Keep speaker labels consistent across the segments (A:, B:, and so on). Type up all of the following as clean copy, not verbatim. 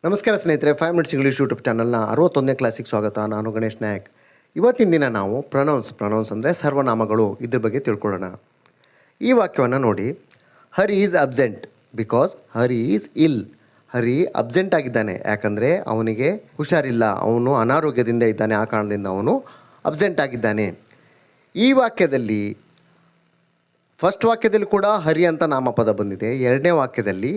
A: ನಮಸ್ಕಾರ ಸ್ನೇಹಿತರೆ, 5 minutes English YouTube ಚಾನಲ್ನ 61ನೇ ಕ್ಲಾಸಿಗೆ ಸ್ವಾಗತ. ನಾನು ಗಣೇಶ್ ನಾಯಕ್. ಇವತ್ತಿನ ದಿನ ನಾವು ಪ್ರನೌನ್ಸ್ ಅಂದರೆ ಸರ್ವನಾಮಗಳು, ಇದ್ರ ಬಗ್ಗೆ ತಿಳ್ಕೊಳ್ಳೋಣ. ಈ ವಾಕ್ಯವನ್ನು ನೋಡಿ. Hari is absent because Hari is ill. Hari absent ಆಗಿದ್ದಾನೆ, ಯಾಕಂದರೆ ಅವನಿಗೆ ಹುಷಾರಿಲ್ಲ, ಅವನು ಅನಾರೋಗ್ಯದಿಂದ ಇದ್ದಾನೆ, ಆ ಕಾರಣದಿಂದ ಅವನು ಅಬ್ಸೆಂಟ್ ಆಗಿದ್ದಾನೆ. ಈ ವಾಕ್ಯದಲ್ಲಿ ಫಸ್ಟ್ ವಾಕ್ಯದಲ್ಲಿ ಕೂಡ ಹರಿ ಅಂತ ನಾಮಪದ ಬಂದಿದೆ, ಎರಡನೇ ವಾಕ್ಯದಲ್ಲಿ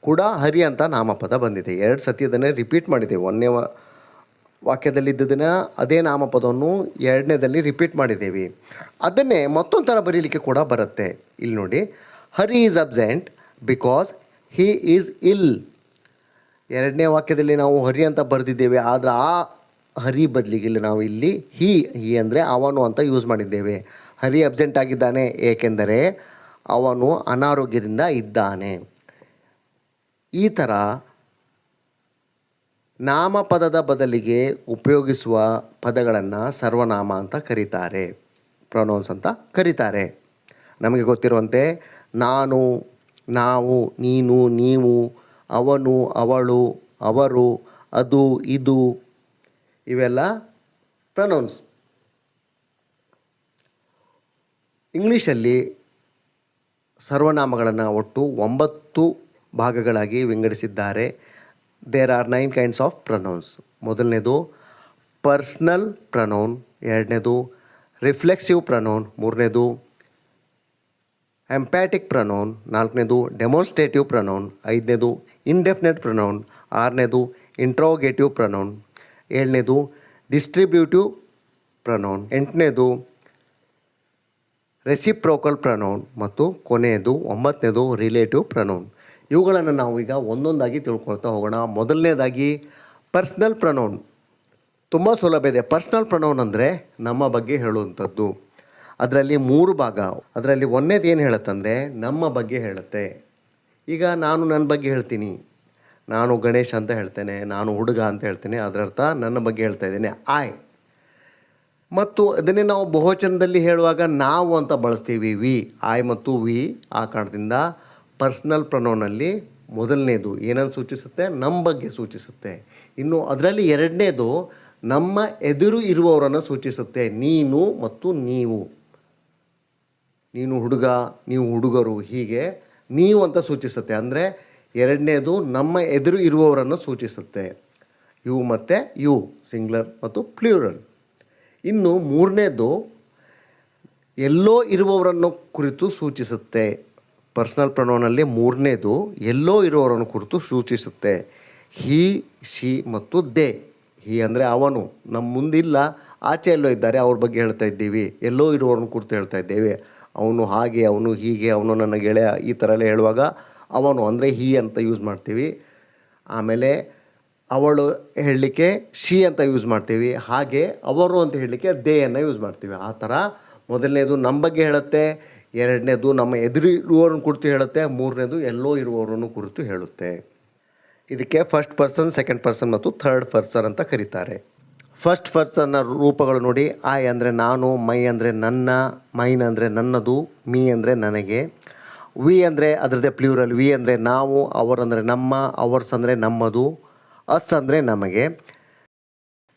A: ಕೂಡ ಹರಿ ಅಂತ ನಾಮಪದ ಬಂದಿದೆ. ಎರಡು ಸತಿ ಅದನ್ನೇ ರಿಪೀಟ್ ಮಾಡಿದೆ. ಒಂದನೇ ವಾಕ್ಯದಲ್ಲಿದ್ದದನ್ನು ಅದೇ ನಾಮಪದವನ್ನು ಎರಡನೇದಲ್ಲಿ ರಿಪೀಟ್ ಮಾಡಿದ್ದೇವೆ. ಅದನ್ನೇ ಮತ್ತೊಂದು ಥರ ಬರೀಲಿಕ್ಕೆ ಕೂಡ ಬರುತ್ತೆ. ಇಲ್ಲಿ ನೋಡಿ, Hari is absent because he is ill. ಎರಡನೇ ವಾಕ್ಯದಲ್ಲಿ ನಾವು ಹರಿ ಅಂತ ಬರೆದಿದ್ದೇವೆ, ಆದರೆ ಆ ಹರಿ ಬದಲಿಗೆ ಇಲ್ಲಿ ನಾವು ಇಲ್ಲಿ ಹಿ ಅಂದರೆ ಅವನು ಅಂತ ಯೂಸ್ ಮಾಡಿದ್ದೇವೆ. ಹರಿ ಅಬ್ಸೆಂಟ್ ಆಗಿದ್ದಾನೆ ಏಕೆಂದರೆ ಅವನು ಅನಾರೋಗ್ಯದಿಂದ ಇದ್ದಾನೆ. ಈ ಥರ ನಾಮಪದದ ಬದಲಿಗೆ ಉಪಯೋಗಿಸುವ ಪದಗಳನ್ನು ಸರ್ವನಾಮ ಅಂತ ಕರೀತಾರೆ, ಪ್ರೊನೌನ್ಸ್ ಅಂತ ಕರೀತಾರೆ. ನಮಗೆ ಗೊತ್ತಿರುವಂತೆ ನಾನು, ನಾವು, ನೀನು, ನೀವು, ಅವನು, ಅವಳು, ಅವರು, ಅದು, ಇದು ಇವೆಲ್ಲ ಪ್ರೊನೌನ್ಸ್. ಇಂಗ್ಲೀಷಲ್ಲಿ ಸರ್ವನಾಮಗಳನ್ನು ಒಟ್ಟು 9 ಭಾಗಗಳಾಗಿ ವಿಂಗಡಿಸಿದ್ದಾರೆ. There are 9 kinds of pronouns. ಮೊದಲನೇದು ಪರ್ಸ್ನಲ್ ಪ್ರೊನೌನ್, ಎರಡನೇದು ರಿಫ್ಲೆಕ್ಸಿವ್ ಪ್ರೊನೌನ್, ಮೂರನೇದು ಎಂಪ್ಯಾಟಿಕ್ ಪ್ರೊನೌನ್, ನಾಲ್ಕನೇದು ಡೆಮೋನ್ಸ್ಟ್ರೇಟಿವ್ ಪ್ರೊನೌನ್, ಐದನೇದು ಇಂಡೆಫಿನೆಟ್ ಪ್ರೊನೌನ್, ಆರನೇದು ಇಂಟ್ರೋಗೇಟಿವ್ ಪ್ರೊನೌನ್, ಏಳನೇದು ಡಿಸ್ಟ್ರಿಬ್ಯೂಟಿವ್ ಪ್ರೊನೌನ್, ಎಂಟನೇದು ರೆಸಿಪ್ರೋಕಲ್ ಪ್ರೊನೌನ್ ಮತ್ತು ಕೊನೆಯದು 9ನೇದು ರಿಲೇಟಿವ್ ಪ್ರೊನೌನ್. ಇವುಗಳನ್ನು ನಾವು ಈಗ ಒಂದೊಂದಾಗಿ ತಿಳ್ಕೊಳ್ತಾ ಹೋಗೋಣ. ಮೊದಲನೇದಾಗಿ ಪರ್ಸ್ನಲ್ ಪ್ರೊನೌನ್. ತುಂಬ ಸುಲಭ ಇದೆ. ಪರ್ಸ್ನಲ್ ಪ್ರೊನೌನ್ ಅಂದರೆ ನಮ್ಮ ಬಗ್ಗೆ ಹೇಳುವಂಥದ್ದು. ಅದರಲ್ಲಿ 3 ಭಾಗ. ಅದರಲ್ಲಿ ಒಂದನೇದು ಏನು ಹೇಳುತ್ತಂದರೆ ನಮ್ಮ ಬಗ್ಗೆ ಹೇಳುತ್ತೆ. ಈಗ ನಾನು ನನ್ನ ಬಗ್ಗೆ ಹೇಳ್ತೀನಿ, ನಾನು ಗಣೇಶ್ ಅಂತ ಹೇಳ್ತೇನೆ, ನಾನು ಹುಡುಗ ಅಂತ ಹೇಳ್ತೇನೆ, ಅದರರ್ಥ ನನ್ನ ಬಗ್ಗೆ ಹೇಳ್ತಾ ಇದ್ದೇನೆ, ಆಯ್. ಮತ್ತು ಅದನ್ನೇ ನಾವು ಬಹುವಚನದಲ್ಲಿ ಹೇಳುವಾಗ ನಾವು ಅಂತ ಬಳಸ್ತೀವಿ, ವಿ. ಆಯ್ ಮತ್ತು ವಿ. ಆ ಕಾರಣದಿಂದ ಪರ್ಸ್ನಲ್ ಪ್ರೊನೌನಲ್ಲಿ ಮೊದಲನೇದು ಏನನ್ನು ಸೂಚಿಸುತ್ತೆ? ನಮ್ಮ ಬಗ್ಗೆ ಸೂಚಿಸುತ್ತೆ. ಇನ್ನು ಅದರಲ್ಲಿ ಎರಡನೇದು ನಮ್ಮ ಎದುರು ಇರುವವರನ್ನು ಸೂಚಿಸುತ್ತೆ, ನೀನು ಮತ್ತು ನೀವು. ನೀನು ಹುಡುಗ, ನೀವು ಹುಡುಗರು, ಹೀಗೆ ನೀವು ಅಂತ ಸೂಚಿಸುತ್ತೆ. ಅಂದರೆ ಎರಡನೇದು ನಮ್ಮ ಎದುರು ಇರುವವರನ್ನು ಸೂಚಿಸುತ್ತೆ, ಯು ಮತ್ತು ಯು, ಸಿಂಗ್ಯುಲರ್ ಮತ್ತು ಪ್ಲೂರಲ್. ಇನ್ನು ಮೂರನೇದು ಎಲ್ಲೋ ಇರುವವರನ್ನು ಕುರಿತು ಸೂಚಿಸುತ್ತೆ. ಪರ್ಸ್ನಲ್ ಪ್ರೊನೌನಲ್ಲಿ ಮೂರನೇದು ಎಲ್ಲೋ ಇರುವವರನ್ನು ಕುರಿತು ಸೂಚಿಸುತ್ತೆ. ಹಿ, ಶಿ ಮತ್ತು ದೇ. ಹಿ ಅಂದರೆ ಅವನು, ನಮ್ಮ ಮುಂದಿಲ್ಲ, ಆಚೆ ಎಲ್ಲೋ ಇದ್ದಾರೆ, ಅವ್ರ ಬಗ್ಗೆ ಹೇಳ್ತಾ ಇದ್ದೀವಿ. ಎಲ್ಲೋ ಇರುವವರನ್ನು ಕುರಿತು ಹೇಳ್ತಾ ಇದ್ದೇವೆ. ಅವನು ಹಾಗೆ, ಅವನು ಹೀಗೆ, ಅವನು ನನ್ನ ಗೆಳೆಯ, ಈ ಥರ ಎಲ್ಲ ಹೇಳುವಾಗ ಅವನು ಅಂದರೆ ಹಿ ಅಂತ ಯೂಸ್ ಮಾಡ್ತೀವಿ. ಆಮೇಲೆ ಅವಳು ಹೇಳಲಿಕ್ಕೆ ಶಿ ಅಂತ ಯೂಸ್ ಮಾಡ್ತೀವಿ. ಹಾಗೆ ಅವರು ಅಂತ ಹೇಳಲಿಕ್ಕೆ ದೇಯನ್ನು ಯೂಸ್ ಮಾಡ್ತೀವಿ. ಆ ಥರ ಮೊದಲನೇದು ನಮ್ಮ ಬಗ್ಗೆ ಹೇಳುತ್ತೆ, ಎರಡನೇದು ನಮ್ಮ ಎದುರು ಇರುವವರನ್ನು ಕುರಿತು ಹೇಳುತ್ತೆ, ಮೂರನೇದು ಎಲ್ಲೋ ಇರುವವರನ್ನು ಕುರಿತು ಹೇಳುತ್ತೆ. ಇದಕ್ಕೆ ಫಸ್ಟ್ ಪರ್ಸನ್, ಸೆಕೆಂಡ್ ಪರ್ಸನ್ ಮತ್ತು ಥರ್ಡ್ ಪರ್ಸನ್ ಅಂತ ಕರೀತಾರೆ. ಫಸ್ಟ್ ಪರ್ಸನ್ನ ರೂಪಗಳು ನೋಡಿ. ಐ ಅಂದರೆ ನಾನು, ಮೈ ಅಂದರೆ ನನ್ನ, ಮೈನ್ ಅಂದರೆ ನನ್ನದು, ಮೀ ಅಂದರೆ ನನಗೆ, ವಿ ಅಂದರೆ ಅದರದ್ದೇ ಪ್ಲೂರಲ್, ವಿ ಅಂದರೆ ನಾವು, ಅವರ್ ಅಂದರೆ ನಮ್ಮ, ಅವರ್ಸ್ ಅಂದರೆ ನಮ್ಮದು, ಅಸ್ ಅಂದರೆ ನಮಗೆ.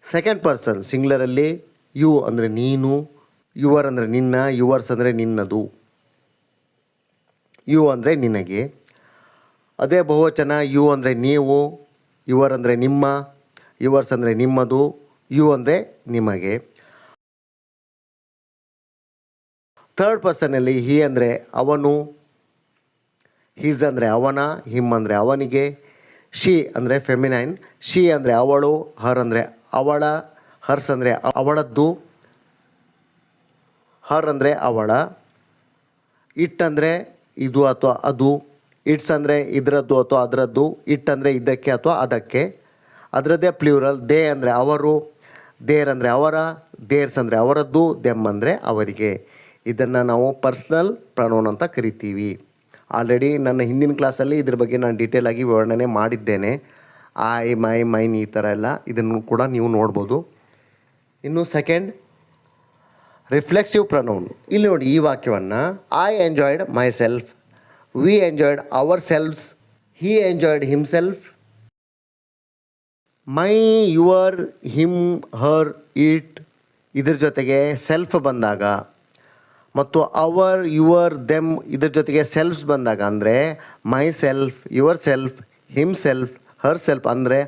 A: ಸೆಕೆಂಡ್ ಪರ್ಸನ್ ಸಿಂಗ್ಯುಲರಲ್ಲಿ ಯು ಅಂದರೆ ನೀನು, ಯುವರ್ ಅಂದರೆ ನಿನ್ನ, ಯುವರ್ಸ್ ಅಂದರೆ ನಿನ್ನದು, ಯು ಅಂದರೆ ನಿನಗೆ. ಅದೇ ಬಹುವಚನ ಯು ಅಂದರೆ ನೀವು, ಯುವರ್ ಅಂದರೆ ನಿಮ್ಮ, ಯುವರ್ಸ್ ಅಂದರೆ ನಿಮ್ಮದು, ಯು ಅಂದರೆ ನಿಮಗೆ. ಥರ್ಡ್ ಪರ್ಸನಲ್ಲಿ ಹಿ ಅಂದರೆ ಅವನು, ಹಿಸ್ ಅಂದರೆ ಅವನ, ಹಿಮ್ ಅಂದರೆ ಅವನಿಗೆ, ಶಿ ಅಂದರೆ ಫೆಮಿನೈನ್, ಶಿ ಅಂದರೆ ಅವಳು, ಹರ್ ಅಂದರೆ ಅವಳ, ಹರ್ಸ್ ಅಂದರೆ ಅವಳದ್ದು, ಹರ್ ಅಂದರೆ ಅವಳ. ಇಟ್ ಅಂದರೆ ಇದು ಅಥವಾ ಅದು, ಇಟ್ಸ್ ಅಂದರೆ ಇದರದ್ದು ಅಥವಾ ಅದರದ್ದು, ಇಟ್ ಅಂದರೆ ಇದಕ್ಕೆ ಅಥವಾ ಅದಕ್ಕೆ, ಅದರದ್ದೇ ಪ್ಲೂರಲ್. ದೇ ಅಂದರೆ ಅವರು, ದೇರ್ ಅಂದರೆ ಅವರ, ದೇರ್ಸ್ ಅಂದರೆ ಅವರದ್ದು, ದೆಮ್ ಅಂದರೆ ಅವರಿಗೆ. ಇದನ್ನು ನಾವು ಪರ್ಸ್ನಲ್ ಪ್ರೊನೌನ್ ಅಂತ ಕರಿತೀವಿ. ಆಲ್ರೆಡಿ ನನ್ನ ಹಿಂದಿನ ಕ್ಲಾಸಲ್ಲಿ ಇದ್ರ ಬಗ್ಗೆ ನಾನು ಡೀಟೇಲಾಗಿ ವಿವರಣೆ ಮಾಡಿದ್ದೇನೆ. ಐ, ಮೈ, ಮೈನ್ ಈ ಥರ ಎಲ್ಲ, ಇದನ್ನು ಕೂಡ ನೀವು ನೋಡ್ಬೋದು. ಇನ್ನು ಸೆಕೆಂಡ್ ರಿಫ್ಲೆಕ್ಸಿವ್ ಪ್ರೊನೌನ್. ಇಲ್ಲಿ ನೋಡಿ ಈ ವಾಕ್ಯವನ್ನು, I enjoyed myself, we enjoyed ourselves, he enjoyed himself, my, your, him, her, it ಇದ್ರ ಜೊತೆಗೆ ಸೆಲ್ಫ್ ಬಂದಾಗ ಮತ್ತು ಅವರ್, ಯುವರ್, ದೆಮ್ ಇದ್ರ ಜೊತೆಗೆ ಸೆಲ್ಫ್ಸ್ ಬಂದಾಗ ಅಂದರೆ my self, your self, him self, Har self ಅಂದರೆ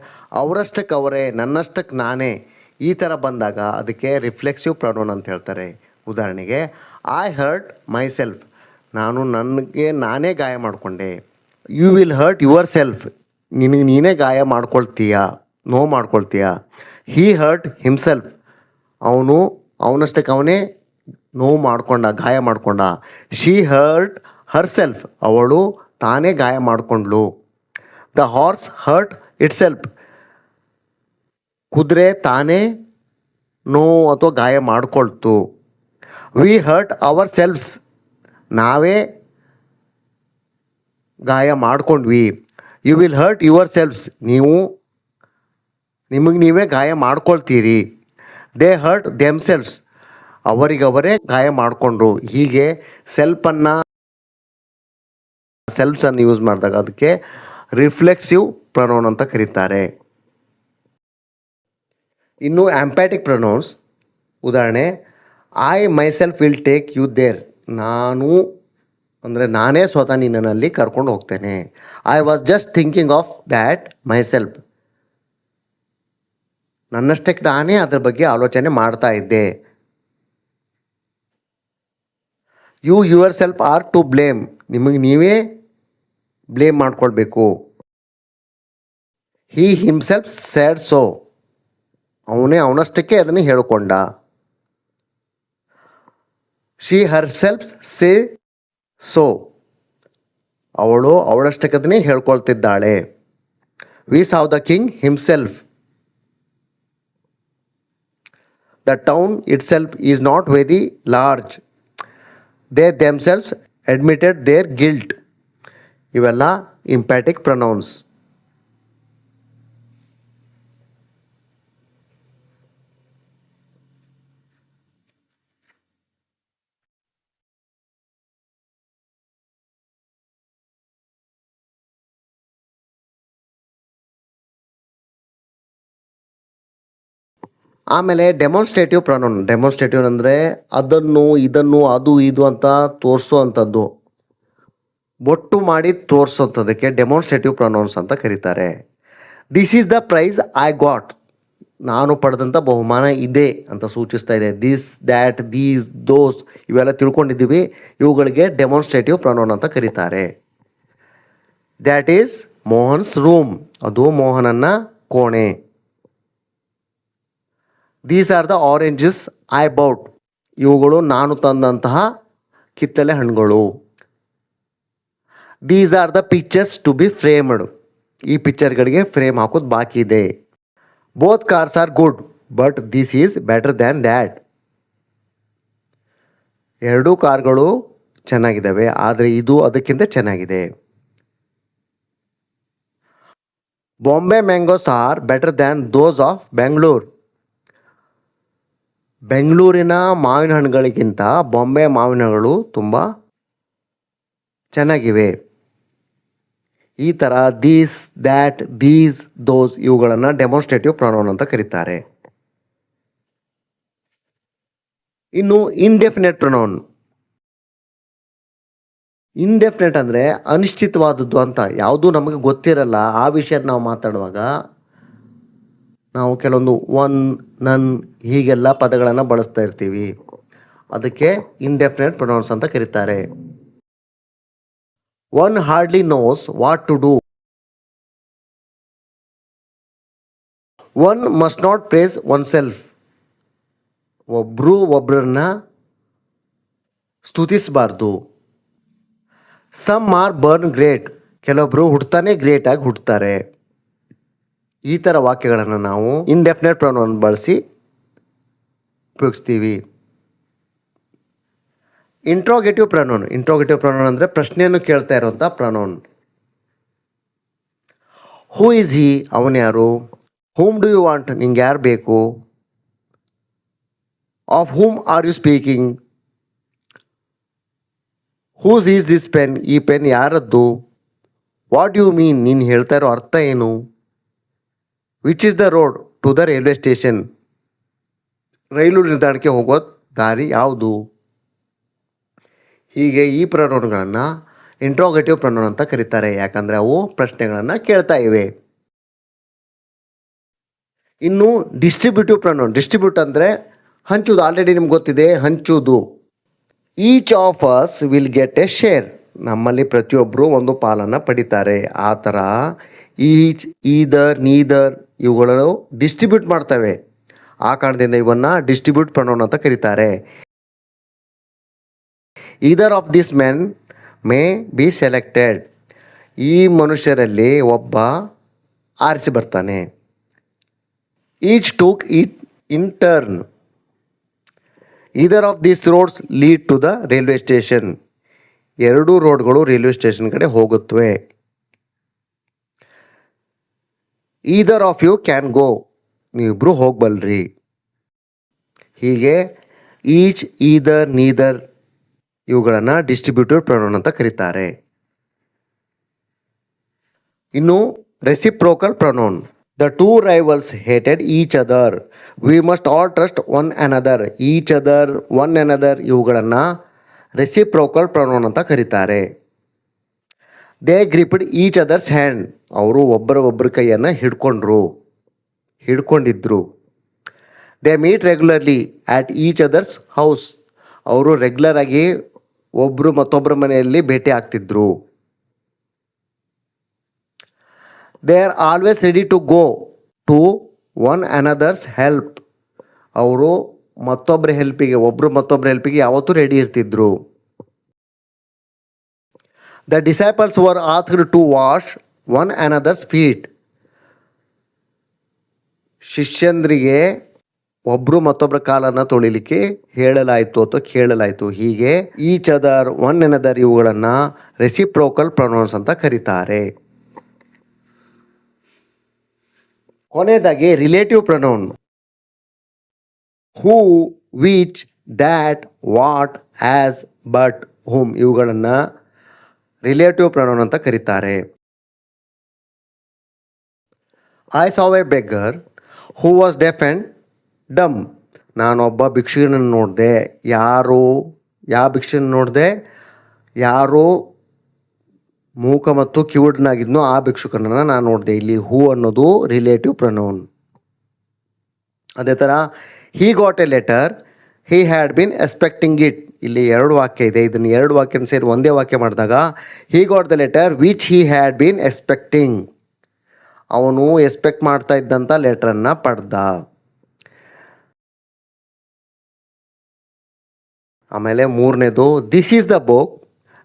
A: ಅವರಷ್ಟಕ್ಕೆ ಅವರೇ, ನನ್ನಷ್ಟಕ್ಕೆ ನಾನೇ, ಈ ಥರ ಬಂದಾಗ ಅದಕ್ಕೆ ರಿಫ್ಲೆಕ್ಸಿವ್ ಪ್ರೊನೌನ್ ಅಂತ ಹೇಳ್ತಾರೆ. ಉದಾಹರಣೆಗೆ ಐ ಹರ್ಟ್ ಮೈ ಸೆಲ್ಫ್, ನಾನು ನನಗೆ ನಾನೇ ಗಾಯ ಮಾಡಿಕೊಂಡೆ. You will hurt yourself, ನಿನಗೆ ನೀನೇ ಗಾಯ ಮಾಡ್ಕೊಳ್ತೀಯ, ನೋವು ಮಾಡ್ಕೊಳ್ತೀಯ. ಹೀ ಹರ್ಟ್ ಹಿಮ್ಸೆಲ್ಫ್, ಅವನಷ್ಟಕ್ಕೆ ಅವನೇ ನೋವು ಮಾಡಿಕೊಂಡ, ಗಾಯ ಮಾಡಿಕೊಂಡ. ಶಿ ಹರ್ಟ್ ಹರ್ ಸೆಲ್ಫ್, ಅವಳು ತಾನೇ ಗಾಯ ಮಾಡಿಕೊಂಡ್ಳು. The horse hurt itself, ಕುದುರೆ ತಾನೇ ನೋವು ಅಥವಾ ಗಾಯ ಮಾಡಿಕೊಳ್ತು. ವಿ ಹರ್ಟ್ ಅವರ್ ಸೆಲ್ಫ್ಸ್, ನಾವೇ ಗಾಯ ಮಾಡ್ಕೊಂಡ್ವಿ. You will hurt yourselves, ನಿಮಗೆ ನೀವೇ ಗಾಯ ಮಾಡ್ಕೊಳ್ತೀರಿ. ದೇ ಹರ್ಟ್ ದೆಮ್ಸೆಲ್ವ್ಸ್, ಅವರಿಗವರೇ ಗಾಯ ಮಾಡಿಕೊಂಡ್ರು. ಹೀಗೆ ಸೆಲ್ಫ್ಸನ್ನು ಯೂಸ್ ಮಾಡಿದಾಗ ಅದಕ್ಕೆ ರಿಫ್ಲೆಕ್ಸಿವ್ ಪ್ರೊನೌನ್ ಅಂತ ಕರೀತಾರೆ. ಇನ್ನು ಆಂಪ್ಯಾಟಿಕ್ ಪ್ರೊನೌನ್ಸ್, ಉದಾಹರಣೆ I myself will take you there, ನಾನು ಅಂದರೆ ನಾನೇ ಸ್ವತಃ ನಿನ್ನಲ್ಲಿ ಕರ್ಕೊಂಡು ಹೋಗ್ತೇನೆ. I was just thinking of that myself, ನನ್ನಷ್ಟಕ್ಕೆ ನಾನೇ ಅದರ ಬಗ್ಗೆ ಆಲೋಚನೆ ಮಾಡ್ತಾ ಇದ್ದೆ. You yourself are to blame, ನಿಮಗೆ ನೀವೇ ಬ್ಲೇಮ್ ಮಾಡ್ಕೊಳ್ಬೇಕು. ಹೀ ಹಿಮ್ಸೆಲ್ಫ್ ಸ್ಯಾಡ್ ಸೋ, ಅವನಷ್ಟಕ್ಕೆ ಅದನ್ನು ಹೇಳಿಕೊಂಡ. She herself say so, ಅವಳಷ್ಟಕ್ಕೆ ಅದನ್ನೇ ಹೇಳ್ಕೊಳ್ತಿದ್ದಾಳೆ. We saw the king himself, the town itself is not very large, they themselves admitted their guilt. ಇವೆಲ್ಲ ಇಂಪ್ಯಾಟಿಕ್ ಪ್ರೊನೌನ್ಸ್. ಆಮೇಲೆ ಡೆಮಾನ್ಸ್ಟ್ರೇಟಿವ್ ಪ್ರೊನೌನ್. ಡೆಮಾನ್ಸ್ಟ್ರೇಟಿವ್ ಅಂದರೆ ಅದನ್ನು, ಇದನ್ನು, ಅದು, ಇದು ಅಂತ ತೋರಿಸುವಂಥದ್ದು, ಬೊಟ್ಟು ಮಾಡಿ ತೋರಿಸೋಂಥದ್ದಕ್ಕೆ ಡೆಮಾನ್ಸ್ಟ್ರೇಟಿವ್ ಪ್ರೊನೌನ್ಸ್ ಅಂತ ಕರೀತಾರೆ. This is the prize I got, ನಾನು ಪಡೆದಂಥ ಬಹುಮಾನ ಇದೆ ಅಂತ ಸೂಚಿಸ್ತಾ ಇದೆ. ದಿಸ್, ದ್ಯಾಟ್, ದೀಸ್, ದೋಸ್ ಇವೆಲ್ಲ ತಿಳ್ಕೊಂಡಿದ್ದೀವಿ. ಇವುಗಳಿಗೆ ಡೆಮಾನ್ಸ್ಟ್ರೇಟಿವ್ ಪ್ರೊನೌನ್ ಅಂತ ಕರೀತಾರೆ. ದ್ಯಾಟ್ ಈಸ್ ಮೋಹನ್ಸ್ ರೂಮ್, ಅದು ಮೋಹನನ್ನ ಕೋಣೆ. These are the oranges I bought, ಇವುಗಳು ನಾನು ತಂದಂತಹ ಕಿತ್ತಳೆ ಹಣ್ಣುಗಳು. These are the pictures to be framed, ಈ ಪಿಕ್ಚರ್ಗಳಿಗೆ ಫ್ರೇಮ್ ಹಾಕೋದು ಬಾಕಿ ಇದೆ. Both cars are good but this is better than that, ಎರಡೂ ಕಾರ್ಗಳು ಚೆನ್ನಾಗಿದ್ದಾವೆ ಆದರೆ ಇದು ಅದಕ್ಕಿಂತ ಚೆನ್ನಾಗಿದೆ. Bombay mangoes are better than those of Bengaluru, ಬೆಂಗಳೂರಿನ ಮಾವಿನ ಹಣ್ಣುಗಳಿಗಿಂತ ಬಾಂಬೆ ಮಾವಿನ ಹಣ್ಣುಗಳು ತುಂಬ ಚೆನ್ನಾಗಿವೆ. ಈ ಥರ ದೀಸ್, ದ್ಯಾಟ್, ದೀಸ್, ದೋಸ್ ಇವುಗಳನ್ನು ಡೆಮಾನ್ಸ್ಟ್ರೇಟಿವ್ ಪ್ರೊನೌನ್ ಅಂತ ಕರೀತಾರೆ. ಇನ್ನು ಇಂಡೆಫಿನೆಟ್ ಪ್ರೊನೌನ್. ಇಂಡೆಫಿನೆಟ್ ಅಂದರೆ ಅನಿಶ್ಚಿತವಾದದ್ದು ಅಂತ, ಯಾವುದೂ ನಮಗೆ ಗೊತ್ತಿರಲ್ಲ ಆ ವಿಷಯ ನಾವು ಮಾತಾಡುವಾಗ ನಾವು ಕೆಲವೊಂದು ಒನ್, ನನ್ ಹೀಗೆಲ್ಲ ಪದಗಳನ್ನು ಬಳಸ್ತಾ ಇರ್ತೀವಿ. ಅದಕ್ಕೆ ಇಂಡೆಫಿನೆಟ್ ಪ್ರೊನೌನ್ಸ್ ಅಂತ ಕರೀತಾರೆ. One hardly knows what to do, one must not praise oneself, ಒಬ್ಬರನ್ನ ಸ್ತುತಿಸಬಾರ್ದು. ಸಮ್ ಆರ್ ಬರ್ನ್ ಗ್ರೇಟ್, ಕೆಲವೊಬ್ಬರು ಹುಟ್ಟತಾನೆ ಗ್ರೇಟ್ ಆಗಿ ಹುಟ್ಟುತ್ತಾರೆ. ಈ ಥರ ವಾಕ್ಯಗಳನ್ನು ನಾವು ಇಂಡೆಫಿನೆಟ್ ಪ್ರೊನೌನ್ ಬಳಸಿ ಉಪಯೋಗಿಸ್ತೀವಿ. Interrogative pronoun. ಇಂಟ್ರೋಗೇಟಿವ್ ಪ್ರೊನೌನ್ ಅಂದರೆ ಪ್ರಶ್ನೆಯನ್ನು ಕೇಳ್ತಾ ಇರುವಂಥ ಪ್ರೊನೌನ್. ಹೂ ಈಸ್ ಹಿ, ಅವನು ಯಾರು. ಹೂಮ್ ಡು ಯು ವಾಂಟ್, ನಿಂಗೆ ಯಾರು ಬೇಕು. Of whom are you speaking. Whose is this pen, ಈ ಪೆನ್ ಯಾರದ್ದು. ವಾಟ್ ಯು ಮೀನ್, ನೀನು ಹೇಳ್ತಾ ಇರೋ ಅರ್ಥ ಏನು. Which is the road to the railway station. ರೈಲು ನಿಲ್ದಾಣಕ್ಕೆ ಹೋಗೋ ದಾರಿ ಯಾವುದು. ಹೀಗೆ ಈ ಪ್ರನೌನ್ಗಳನ್ನು ಇಂಟ್ರೋಗೇಟಿವ್ ಪ್ರನೌನ್ ಅಂತ ಕರೀತಾರೆ, ಯಾಕಂದರೆ ಅವು ಪ್ರಶ್ನೆಗಳನ್ನು ಕೇಳ್ತಾ ಇವೆ. ಇನ್ನು ಡಿಸ್ಟ್ರಿಬ್ಯೂಟಿವ್ ಪ್ರನೌನ್. ಡಿಸ್ಟ್ರಿಬ್ಯೂಟ್ ಅಂದರೆ ಹಂಚುವುದು. ಆಲ್ರೆಡಿ ನಿಮ್ಗೆ ಗೊತ್ತಿದೆ ಹಂಚುವುದು. Each of us will get a share. ನಮ್ಮಲ್ಲಿ ಪ್ರತಿಯೊಬ್ಬರು ಒಂದು ಪಾಲನ್ನು ಪಡಿತಾರೆ. ಆ ಥರ ಈಚ್, ಈದರ್, ನೀದರ್ ಇವುಗಳು ಡಿಸ್ಟ್ರಿಬ್ಯೂಟ್ ಮಾಡ್ತವೆ. ಆ ಕಾರಣದಿಂದ ಇವನ್ನು ಡಿಸ್ಟ್ರಿಬ್ಯೂಟ್ ಪ್ರನೌನ್ ಅಂತ ಕರೀತಾರೆ. Either of this men may be selected. ಈ ಮನುಷ್ಯರಲ್ಲಿ ಒಬ್ಬ ಆರಿಸಿ ಬರ್ತಾನೆ. Each took it in turn. Either of these roads lead to the railway station. ಎರಡೂ ರೋಡ್ಗಳು ರೈಲ್ವೆ ಸ್ಟೇಷನ್ ಕಡೆ ಹೋಗುತ್ತವೆ. Either of you can go. ನೀವಿಬ್ಬರು ಹೋಗಬಲ್ರಿ. ಹೀಗೆ ಈಚ್, ಈದರ್, ನೀದರ್ ಇವುಗಳನ್ನು ಡಿಸ್ಟ್ರಿಬ್ಯೂಟಿವ್ ಪ್ರನೌನ್ ಅಂತ ಕರೀತಾರೆ. ಇನ್ನು reciprocal pronoun. The two rivals hated each other. We must all trust one another. Each other, one another ಇವುಗಳನ್ನು ರೆಸಿಪ್ರೋಕಲ್ ಪ್ರನೌನ್ ಅಂತ ಕರೀತಾರೆ. They gripped each other's hand. ಅವರು ಒಬ್ಬರ ಕೈಯನ್ನು ಹಿಡ್ಕೊಂಡಿದ್ರು. They meet regularly at each other's house. ಅವರು regular ಆಗಿ ಒಬ್ಬರು ಮತ್ತೊಬ್ಬರ ಮನೆಯಲ್ಲಿ ಭೇಟಿ ಆಗ್ತಿದ್ರು. They are always ready to go to one another's help. ಅವರು ಒಬ್ಬರು ಮತ್ತೊಬ್ಬರ ಹೆಲ್ಪಿಗೆ ಯಾವತ್ತೂ ರೆಡಿ ಇರ್ತಿದ್ರು. The disciples were asked to wash one another's feet. ಶಿಷ್ಯಂದ್ರಿಗೆ ಒಬ್ಬರು ಮತ್ತೊಬ್ಬರ ಕಾಲನ್ನು ತೊಳಿಲಿಕ್ಕೆ ಹೇಳಲಾಯಿತು ಅಥವಾ ಕೇಳಲಾಯಿತು. ಹೀಗೆ ಈಚ್ ಅದರ್, ಒನ್ ಅನದರ್ ಇವುಗಳನ್ನು ರೆಸಿಪ್ರೋಕಲ್ ಪ್ರೊನೌನ್ಸ್ ಅಂತ ಕರೀತಾರೆ. ಕೊನೆಯದಾಗಿ relative pronoun. Who, which, that, what, as, but, whom ಇವುಗಳನ್ನು ರಿಲೇಟಿವ್ ಪ್ರೊನೌನ್ ಅಂತ ಕರೀತಾರೆ. I saw a beggar who was deaf and dumb. ನಾನೊಬ್ಬ ಭಿಕ್ಷುಕನನ್ನು ನೋಡಿದೆ. ಯಾವ ಭಿಕ್ಷುಕನ ನೋಡಿದೆ? ಯಾರು ಮೂಕ ಮತ್ತು ಕಿವುಡನಾಗಿದ್ನೋ ಆ ಭಿಕ್ಷುಕನನ್ನು ನಾನು ನೋಡಿದೆ. ಇಲ್ಲಿ ಹೂ ಅನ್ನೋದು ರಿಲೇಟಿವ್ ಪ್ರೊನೌನ್. ಅದೇ ಥರ he got A letter, he had been expecting it. ಇಲ್ಲಿ ಎರಡು ವಾಕ್ಯ ಇದೆ. ಇದನ್ನು ಎರಡು ವಾಕ್ಯನ ಸೇರಿ ಒಂದೇ ವಾಕ್ಯ ಮಾಡಿದಾಗ he got the letter which he had been expecting. ಅವನು ಎಕ್ಸ್ಪೆಕ್ಟ್ ಮಾಡ್ತಾ ಇದ್ದಂಥ ಲೆಟ್ರನ್ನು ಪಡೆದ. ಆಮೇಲೆ ಮೂರನೇದು this is the book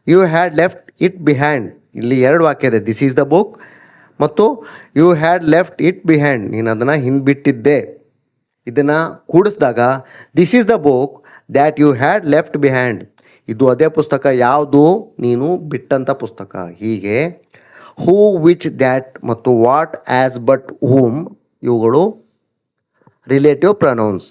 A: you had left it behind. ಇಲ್ಲಿ ಎರಡು ವಾಕ್ಯ ಇದೆ. ದಿಸ್ ಈಸ್ ದ ಬುಕ್ ಮತ್ತು you had left it behind. ನೀನು ಅದನ್ನು ಹಿಂದ್ಬಿಟ್ಟಿದ್ದೆ. ಇದನ್ನು ಕೂಡಿಸಿದಾಗ this is the book that you had left behind. ಇದು ಅದೇ ಪುಸ್ತಕ ಯಾವುದು ನೀನು ಬಿಟ್ಟಂಥ ಪುಸ್ತಕ. ಹೀಗೆ ಹೂ, ವಿಚ್, ದ್ಯಾಟ್ ಮತ್ತು ವಾಟ್, ಆಸ್, ಬಟ್, ಹೂಮ್ ಇವುಗಳು ರಿಲೇಟಿವ್ ಪ್ರೊನೌನ್ಸ್.